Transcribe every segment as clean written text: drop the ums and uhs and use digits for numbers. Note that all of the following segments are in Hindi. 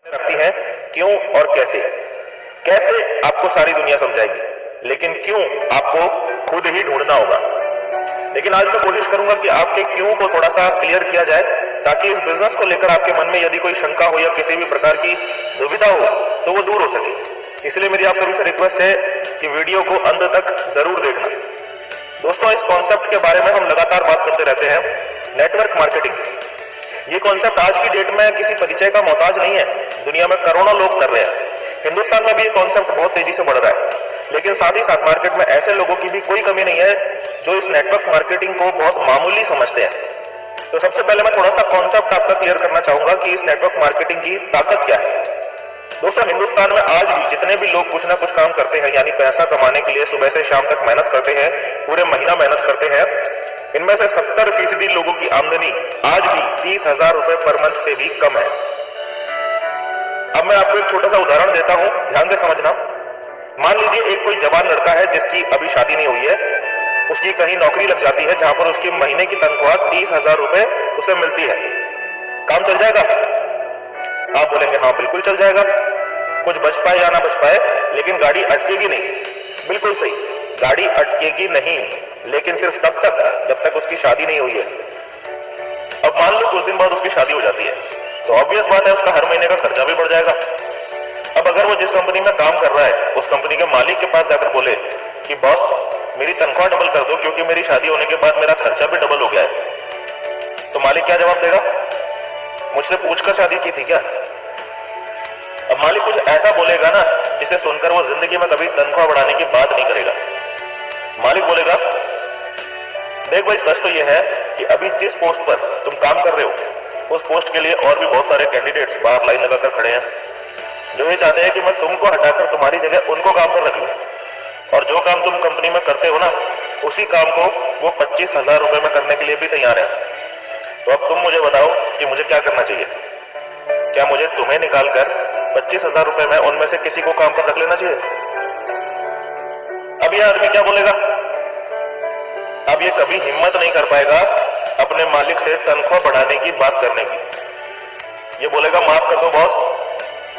रखती है क्यों और कैसे। कैसे आपको सारी दुनिया समझाएगी, लेकिन क्यों आपको खुद ही ढूंढना होगा। लेकिन आज मैं कोशिश करूंगा कि आपके क्यों को थोड़ा सा क्लियर किया जाए, ताकि इस बिजनेस को लेकर आपके मन में यदि कोई शंका हो या किसी भी प्रकार की दुविधा हो तो वो दूर हो सके। इसलिए मेरी आप सभी से रिक्वेस्ट है कि वीडियो को अंत तक जरूर देखना। दोस्तों, इस कॉन्सेप्ट के बारे में हम लगातार बात करते रहते हैं, नेटवर्क मार्केटिंग। ये कॉन्सेप्ट आज की डेट में किसी परिचय का मोहताज नहीं है, दुनिया में करोड़ों लोग कर रहे हैं। हिंदुस्तान में भी ये कॉन्सेप्ट बहुत तेजी से बढ़ रहा है, लेकिन साथ ही साथ मार्केट में ऐसे लोगों की भी कोई कमी नहीं है जो इस नेटवर्क मार्केटिंग को बहुत मामूली समझते हैं। तो सबसे पहले मैं थोड़ा सा कॉन्सेप्ट आपका क्लियर करना चाहूंगा कि इस नेटवर्क मार्केटिंग की ताकत क्या है। दोस्तों, हिंदुस्तान में आज भी जितने भी लोग कुछ ना कुछ काम करते हैं, यानी पैसा कमाने के लिए सुबह से शाम तक मेहनत करते हैं, पूरे महीना मेहनत करते हैं, इनमें से 70% लोगों की आमदनी आज भी 30,000 रुपए पर मंथ से भी कम है। अब मैं आपको एक छोटा सा उदाहरण देता हूं, ध्यान से समझना। मान लीजिए एक कोई जवान लड़का है जिसकी अभी शादी नहीं हुई है, उसकी कहीं नौकरी लग जाती है जहां पर उसकी महीने की तनख्वाह 30,000 रुपए उसे मिलती है। काम चल जाएगा? आप बोलेंगे हाँ बिल्कुल चल जाएगा, कुछ बच पाए या ना बच पाए, लेकिन गाड़ी अटकेगी नहीं। बिल्कुल सही, गाड़ी अटकेगी नहीं, लेकिन सिर्फ तब तक जब तक उसकी शादी नहीं हुई है। अब मान लो कुछ दिन बाद उसकी शादी हो जाती है, तो ऑब्वियस बात है उसका हर महीने का खर्चा भी बढ़ जाएगा। अब अगर वो जिस कंपनी में काम कर रहा है उस कंपनी के मालिक के पास जाकर बोले कि बॉस मेरी तनख्वाह डबल कर दो क्योंकि मेरी शादी होने के बाद मेरा खर्चा भी डबल हो गया है, तो मालिक क्या जवाब देगा? मुझसे पूछकर शादी की थी क्या? अब मालिक कुछ ऐसा बोलेगा ना जिसे सुनकर वो जिंदगी में कभी तनख्वाह बढ़ाने की बात नहीं करेगा। मालिक बोलेगा देख भाई, सच तो यह है कि अभी जिस पोस्ट पर तुम काम कर रहे हो उस पोस्ट के लिए और भी बहुत सारे कैंडिडेट्स बाहर लाइन लगाकर खड़े हैं, जो ये चाहते हैं कि मैं तुमको हटाकर तुम्हारी जगह उनको काम पर रख लूं, और जो काम तुम कंपनी में करते हो ना उसी काम को वो 25,000 रुपए में करने के लिए भी तैयार है। तो अब तुम मुझे बताओ कि मुझे क्या करना चाहिए? क्या मुझे तुम्हें निकालकर 25,000 रुपए में उनमें से किसी को काम पर रख लेना चाहिए? अब यह आदमी क्या बोलेगा? अब ये कभी हिम्मत नहीं कर पाएगा अपने मालिक से तनख्वाह बढ़ाने की बात करने की। ये बोलेगा माफ कर दो बॉस,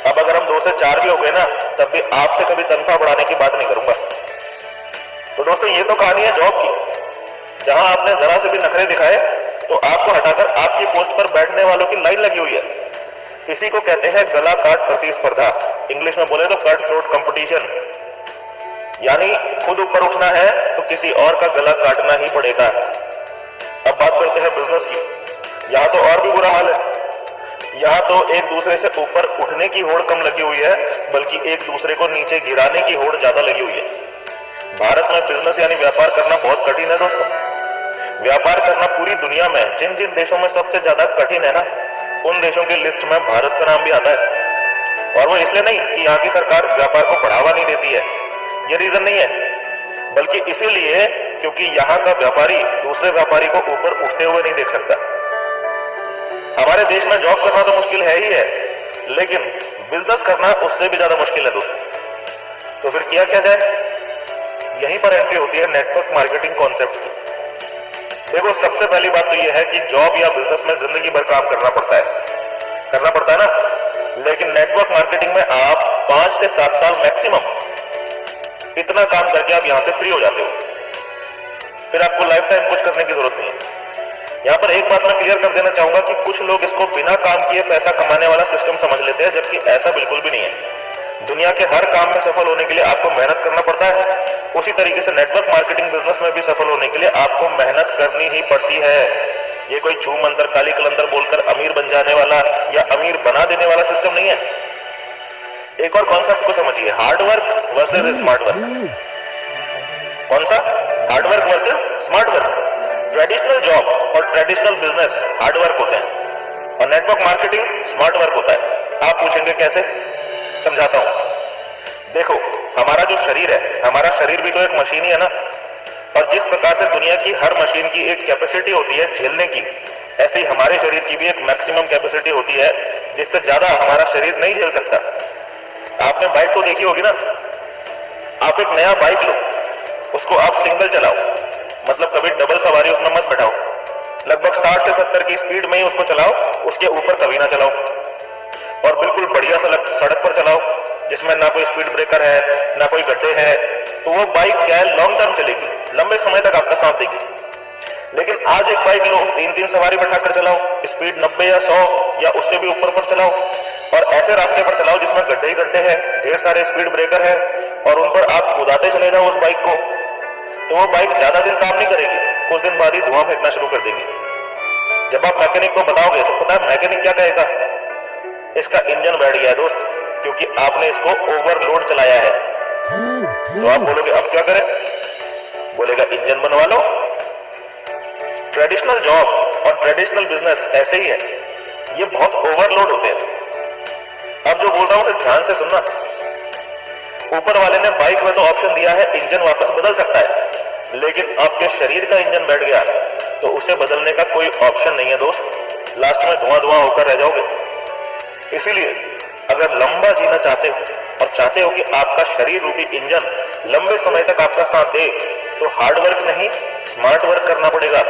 अब अगर हम 2 से 4 भी हो गए ना तब भी आपसे कभी तनख्वाह बढ़ाने की बात नहीं करूंगा। तो दोस्तों, ये तो कहानी है जॉब की, जहां आपने जरा से भी नखरे दिखाए तो आपको हटाकर आपकी पोस्ट पर बैठने वालों की लाइन लगी हुई है। इसी को कहते हैं गला काट प्रतिस्पर्धा, इंग्लिश में बोले तो कट थ्रोट कंपटीशन। यानी खुद ऊपर उठना है तो किसी और का गला काटना ही पड़ेगा। अब बात करते हैं बिजनेस की। यहाँ तो और भी बुरा हाल है, यहाँ तो एक दूसरे से ऊपर उठने की होड़ कम लगी हुई है, बल्कि एक दूसरे को नीचे गिराने की होड़ ज्यादा लगी हुई है। भारत में बिजनेस यानी व्यापार करना बहुत कठिन है दोस्तों। व्यापार करना पूरी दुनिया में जिन जिन देशों में सबसे ज्यादा कठिन है ना, उन देशों की लिस्ट में भारत का नाम भी आता है। और वो इसलिए नहीं कि यहाँ की सरकार व्यापार को बढ़ावा नहीं देती है, ये रीजन नहीं है, बल्कि इसीलिए क्योंकि यहाँ का व्यापारी दूसरे व्यापारी को ऊपर उठते हुए नहीं देख सकता। हमारे देश में जॉब करना तो मुश्किल है ही है, लेकिन बिजनेस करना उससे भी ज्यादा मुश्किल है दोस्तों। तो फिर किया क्या जाए? यहीं पर एंट्री होती है नेटवर्क मार्केटिंग कॉन्सेप्ट की। देखो, सबसे पहली बात तो यह है कि जॉब या बिजनेस में जिंदगी भर काम करना पड़ता है ना, लेकिन नेटवर्क मार्केटिंग में आप 5 से 7 साल मैक्सिमम इतना काम करके आप यहां से फ्री हो जाते हो। फिर आपको लाइफ टाइम कुछ करने की जरूरत नहीं है। यहाँ पर एक बात मैं क्लियर कर देना चाहूंगा कि कुछ लोग इसको बिना काम किए पैसा कमाने वाला सिस्टम समझ लेते हैं, जबकि ऐसा बिल्कुल भी नहीं है। दुनिया के हर काम में सफल होने के लिए आपको मेहनत करना पड़ता है, उसी तरीके से नेटवर्क मार्केटिंग बिजनेस में भी सफल होने के लिए आपको मेहनत करनी ही पड़ती है। ये कोई छू मंतर काली कलंतर बोलकर अमीर बन जाने वाला या अमीर बना देने वाला सिस्टम नहीं है। एक और कॉन्सेप्ट को समझिए, हार्डवर्क वर्सेस स्मार्ट वर्क। कौन सा? Hard work versus smart work. Traditional job और ट्रेडिशनल बिजनेस हार्डवर्क होते हैं और नेटवर्क मार्केटिंग स्मार्ट वर्क होता है। आप पूछेंगे कैसे? समझाता हूं। देखो, हमारा जो शरीर है, हमारा शरीर भी तो एक मशीन ही है ना, और जिस प्रकार से दुनिया की हर मशीन की एक कैपेसिटी होती है झेलने की, ऐसे ही हमारे शरीर की भी एक मैक्सिमम कैपेसिटी होती है, जिससे ज्यादा हमारा शरीर नहीं झेल सकता। आपने बाइक तो देखी होगी ना, आप एक नया बाइक लो, उसको आप सिंगल चलाओ, मतलब कभी डबल सवारी उसमें मत बैठाओ, लगभग 60 से 70 की स्पीड में ही उसको चलाओ, उसके ऊपर कभी ना चलाओ। और बिल्कुल बढ़िया सड़क पर चलाओ जिसमें ना कोई स्पीड ब्रेकर है ना कोई गड्ढे हैं, तो वो बाइक क्या है लॉन्ग टर्म चलेगी, लंबे समय तक आपका साथ देगी। लेकिन आज एक बाइक लो, 3-3 सवारी बैठाकर चलाओ, स्पीड 90 या 100 या उससे भी ऊपर पर चलाओ और ऐसे रास्ते पर चलाओ जिसमें गड्ढे ही गड्ढे हैं, ढेर सारे स्पीड ब्रेकर है और उन पर आप कुदाते चले जाओ उस बाइक को, तो वो बाइक ज्यादा दिन काम नहीं करेगी, कुछ दिन बाद ही धुआं फेंकना शुरू कर देगी। जब आप मैकेनिक को बताओगे तो पता है मैकेनिक क्या कहेगा, इसका इंजन बैठ गया है दोस्त, क्योंकि आपने इसको ओवरलोड चलाया है। तो आप बोलोगे अब क्या करें, बोलेगा इंजन बनवा लो। ट्रेडिशनल जॉब और ट्रेडिशनल बिजनेस ऐसे ही है, ये बहुत ओवरलोड होते हैं। अब जो बोल रहा हूं उसे ध्यान से सुनना। ऊपर वाले ने बाइक में तो ऑप्शन दिया है इंजन वापस बदल सकता है, लेकिन आपके शरीर का इंजन बैठ गया तो उसे बदलने का कोई ऑप्शन नहीं है दोस्त, लास्ट में धुआं धुआं होकर रह जाओगे। इसीलिए अगर लंबा जीना चाहते हो और चाहते हो कि आपका शरीर रूपी इंजन लंबे समय तक आपका साथ दे, तो हार्ड वर्क नहीं स्मार्ट वर्क करना पड़ेगा,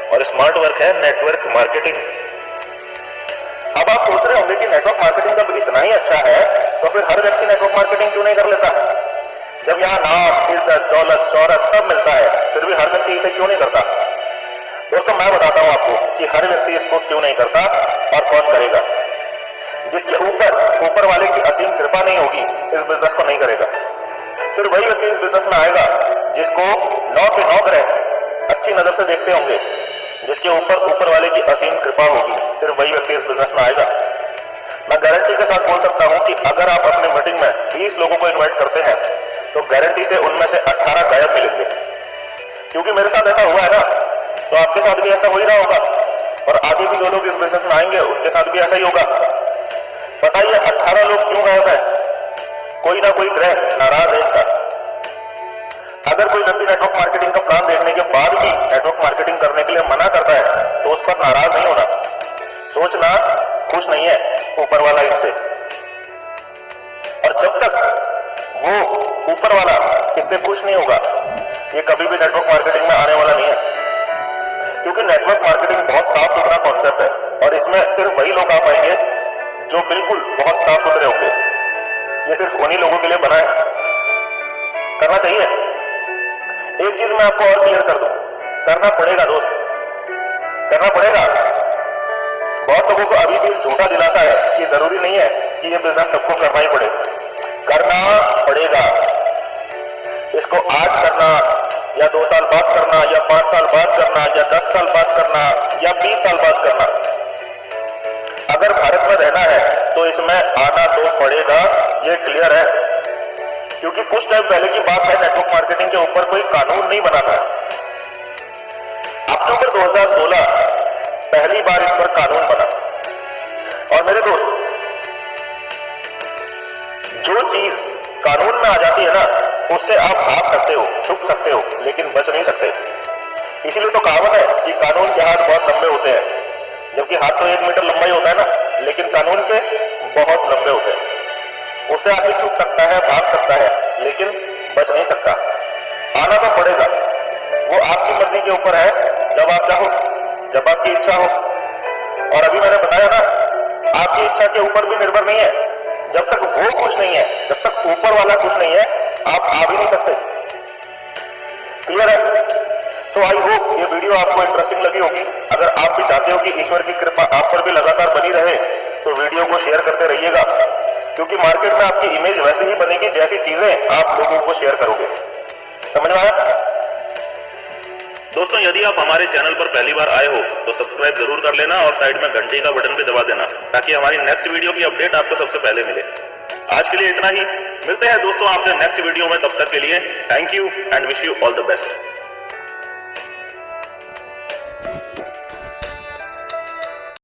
और स्मार्ट वर्क है नेटवर्क मार्केटिंग। अब आप सोच रहे होंगे कि नेटवर्क मार्केटिंग जब इतना ही अच्छा है तो फिर हर व्यक्ति नेटवर्क मार्केटिंग क्यों नहीं कर लेता, जब यहाँ नाम इज्जत दौलत शौहरत सब मिलता है, फिर भी हर व्यक्ति इसे क्यों नहीं करता। दोस्तों मैं बताता हूं आपको कि हर व्यक्ति इसको क्यों नहीं करता और कौन करेगा। जिसके ऊपर वाले की असीम कृपा नहीं होगी इस बिजनेस को नहीं करेगा। सिर्फ वही व्यक्ति इस बिजनेस में आएगा जिसको 9 के 9 ग्रह अच्छी नजर से देखते होंगे, जिसके ऊपर वाले की असीम कृपा होगी, सिर्फ वही व्यक्ति इस बिजनेस में आएगा। मैं गारंटी के साथ बोल सकता हूं कि अगर आप अपने मीटिंग में 20 लोगों को इन्वाइट करते हैं तो गारंटी से उनमें से 18 गायब मिलेंगे, क्योंकि मेरे साथ ऐसा हुआ है ना, तो आपके साथ भी ऐसा हो ही रहा होगा और आगे भी जो लोग इस बिजनेस में आएंगे उनके साथ भी ऐसा ही होगा। बताइए 18 लोग क्यों गायब है, कोई ना कोई ग्रह नाराज है इनका। अगर कोई व्यक्ति नेटवर्क मार्केटिंग का प्लान देखने के बाद भी नेटवर्क मार्केटिंग करने के लिए मना करता है तो उस पर नाराज नहीं होना, सोचना खुश नहीं है ऊपर वाला इनसे, और जब तक वो ऊपर वाला इससे खुश नहीं होगा ये कभी भी नेटवर्क मार्केटिंग में आने वाला नहीं है। क्योंकि नेटवर्क मार्केटिंग बहुत साफ सुथरा कॉन्सेप्ट है और इसमें सिर्फ वही लोग आ पाएंगे जो बिल्कुल बहुत साफ सुथरे होंगे। ये सिर्फ उन्हीं लोगों के लिए बना है, करना चाहिए। एक चीज मैं आपको और क्लियर कर दूं, करना पड़ेगा दोस्त, करना पड़ेगा। बहुत लोगों को अभी भी झूठा दिलासा है कि जरूरी नहीं है कि ये बिजनेस सबको करना ही पड़े, करना पड़ेगा। इसको आज करना या 2 साल बाद करना या 5 साल बाद करना या 10 साल बाद करना या 20 साल बाद करना, अगर भारत में रहना है तो इसमें आना तो पड़ेगा, ये क्लियर है। क्योंकि कुछ टाइम पहले की बात है, नेटवर्क मार्केटिंग के ऊपर कोई कानून नहीं बना था। अक्टूबर 2016 पहली बार इस पर कानून बना। और मेरे दोस्त, जो चीज कानून में आ जाती है ना उससे आप भाग सकते हो, छुप सकते हो, लेकिन बच नहीं सकते। इसीलिए तो कहावत है कि कानून के हाथ बहुत लंबे होते हैं, जबकि हाथ तो 1 मीटर लंबा ही होता है ना, लेकिन कानून के बहुत लंबे होते हैं। उससे आदमी छुप सकता है, भाग सकता है, लेकिन बच नहीं सकता। आना तो पड़ेगा, वो आपकी मर्जी के ऊपर है, जब आप चाहो, जब आपकी इच्छा हो। और अभी मैंने बताया ना, आपकी इच्छा के ऊपर भी निर्भर नहीं है। जब तक वो खुश नहीं है, जब तक ऊपर वाला खुश नहीं है, आप आ भी नहीं सकते। क्लियर है? सो आई होप ये वीडियो आपको इंटरेस्टिंग लगी होगी। अगर आप भी चाहते हो कि ईश्वर की कृपा आप पर भी लगातार बनी रहे तो वीडियो को शेयर करते रहिएगा, क्योंकि मार्केट में आपकी इमेज वैसे ही बनेगी जैसी चीजें आप लोगों को शेयर करोगे। समझ में आया? दोस्तों, यदि आप हमारे चैनल पर पहली बार आए हो तो सब्सक्राइब जरूर कर लेना और साइड में घंटी का बटन भी दबा देना, ताकि हमारी नेक्स्ट वीडियो की अपडेट आपको सबसे पहले मिले। आज के लिए इतना ही, मिलते हैं दोस्तों आपसे नेक्स्ट वीडियो में। तब तक के लिए thank you and wish you all the best.